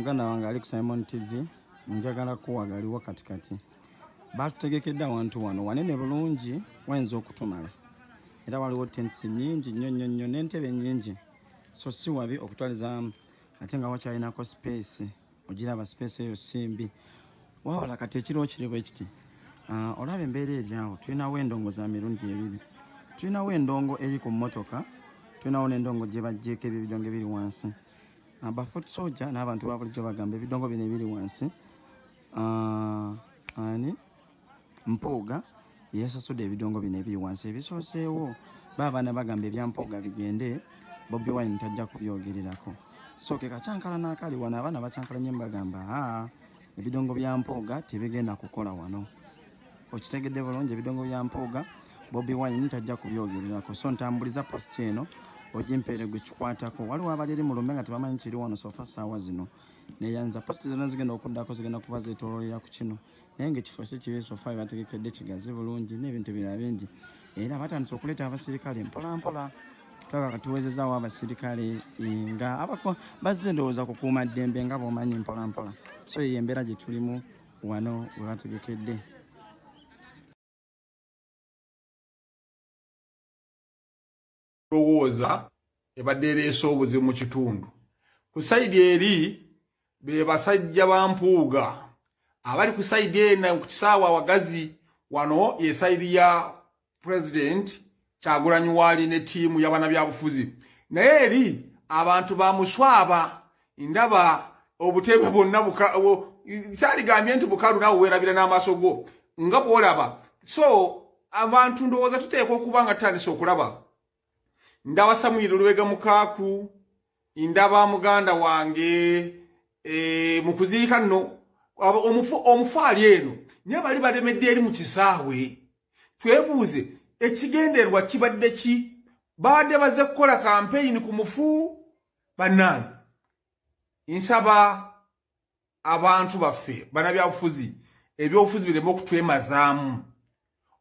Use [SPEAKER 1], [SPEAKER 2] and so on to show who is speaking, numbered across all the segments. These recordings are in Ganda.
[SPEAKER 1] muganda wange ali ku Simon TV njagala kuwagaliwo katikati batutegekedde awantu wano wanene bulungi wayinza okutumala era waliwo tents nyingi nnyo n'entebe nyingi so si wabi okutwaliza ate nga wakyalinako space ogiraba space eyo simbi wabala kati ekiriwo kiri bwe kiti olaba embeera eryawo tulinawo endongo za mirundi ebiri tulinawo endongo eri ku mmotoka tulinawo n'endongo gye bajjeeko ebidongo ebiri wansi abafoot soldier n'abantu ba bulijjo bagamba ebidongo bino ebiri wansi ani Mpuuga yasasudde ebidongo bino ebiri wansi ebisooseewo baabana bagamba ebya Mpuuga bigende Bobi Wine tajja kubyogererako so ke kacyankala n'akali wano abaana bacyankala nnyo bagamba ebidongo bya Mpuuga tebigenda kukola wano okitegedde bulungi ebidongo bya Mpuuga Bobi Wine tajja kubyogererako so ntambuliza post eno ojimpeere gwe kikwatako waliwo abaliri mu lumbe nga tebamanyi kiri wano sofa saawa zino neyanza post zonna zigenda okuddako zigenda kuba zeetooloolera ku kino naye ng'ekifo si kibi sofa bategekedde kigazi bulungi n'ebintu birala bingi era batandise okuleeta abasirikale mpolampola twaga katuwezezaawo abasirikale nga bazze ndowooza kukuuma ddembe nga bw'omanyi mpolampola so yeyo embeera gye tulimu wano we bategekedde
[SPEAKER 2] lowooza ebadde ereese obuzibu mu kitundu ku sayidi eri be basajja ba Mpuuga abali ku sayidi eno ku kisaawa wagazi wano ye sayidi ya president Kyagulanyi waali ne ttiimu y'abannabyabufuzi naye eri abantu ba Muswaba ndaba obutebe bwonna saaligambye nti bukalu nawe weerabira n'amaaso go nga bw'olaba so abantu ndowooza tuteekwa okuba nga tutandise okulaba ndaba Samuel Lubega Mukaaku ndaba muganda wange mu kuziika nno omufaali eno naye bali balemedde eri mu kisaawe twebuuze ekigenderwa kibadde ki babadde bazze kukola kampeyini ku mufu bannange nsaba abantu baffe bannabyabufuzi ebyobufuzi bireme okutwemazaamu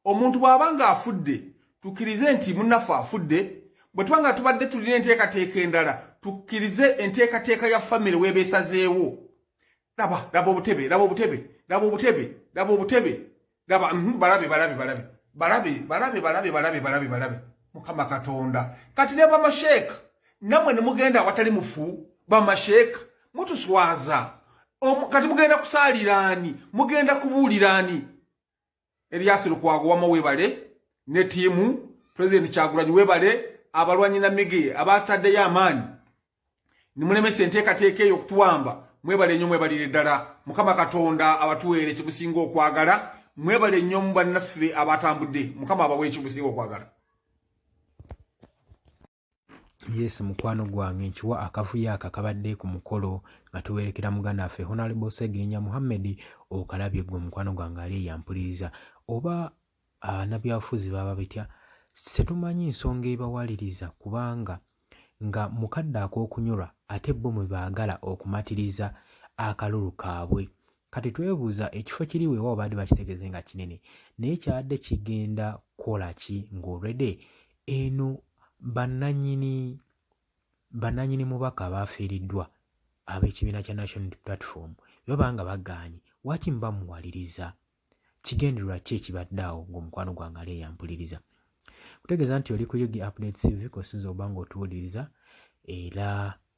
[SPEAKER 2] omuntu bw'aba nga afudde tukkirize nti munnaffe afudde bwe tubanga tubadde tulina enteekateeka endala tukkirize enteekateeka ya famire weebeesazeewo laba obutebe balabe Mukama Katonda kati ne bamasheeka namwe ne mugenda awatali mufu bamasheeka mutuswaza kati mugenda kusaaliraani mugenda kubuuliraani Erias Lukwago wama weebale ne ttiimu President Kyagulanyi weebale abalwanyi na mige abataddeyo amaanyi nimulemesa enteekateeka eyo okutuwamba mwebale nnyo mwebalire ddala Mukama Katonda abatuweere kimusinga okwagala mwebale nnyo mu bannaffe abatambudde Mukama abawe kimusinga okwagala
[SPEAKER 3] Yes mukwano gwange nkiwa akafuya akakabadde ku mukolo nga tuwerekera muganda waffe Honorable Segirinya Muhammad okalabye gwe mukwano gwange ali yampuliriza oba nabyafuzi baba bitya setumanyi nsonga ebawaliriza kubanga nga mukadde ak'okunyolwa ate bo mwe baagala okumatiriza akalulu kaabwe kati twebuuza ekifo kiri weewa baadde bakitegeze nga kinene naye kyadde kigenda kukola ki ng'olwedde eno bannannyini mubaka baafiiriddwa ab'ekibiina kya National Platform baba nga bagaanye waki mbamuwaliriza kigendererwa ki ekibadde awo ng'omukwano gwange ali yampuliriza kutegeeza nti oli ku Yugi Updates TV kosinza oba ng'otuwuliriza era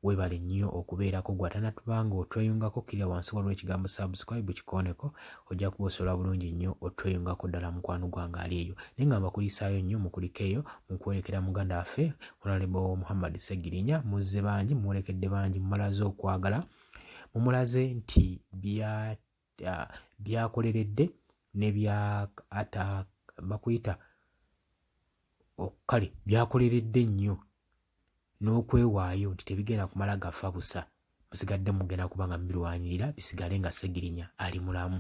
[SPEAKER 3] weebale nnyo okubeerako gwatanatubanga otweyungako kiri wansi waliwo ekigambo subscribe kikoneko ojja kuba osobola bulungi nnyo otweyungako ddala mukwano gwange ali eyo naye nga mbakulisaayo nnyo mukuliko eyo mukwerekera muganda waffe Honorable Muhammad Segirinya muzze bangi mumwolekedde bangi mumalaze okwagala mumulaze nti byakoleredde ne bakuyita kale byakoleredde nnyo n'okwewaayo nti tebigenda kumala gafa busa musigadde mugenda kubanga mbirwanyirira bisigale nga Segirinya ali mulamu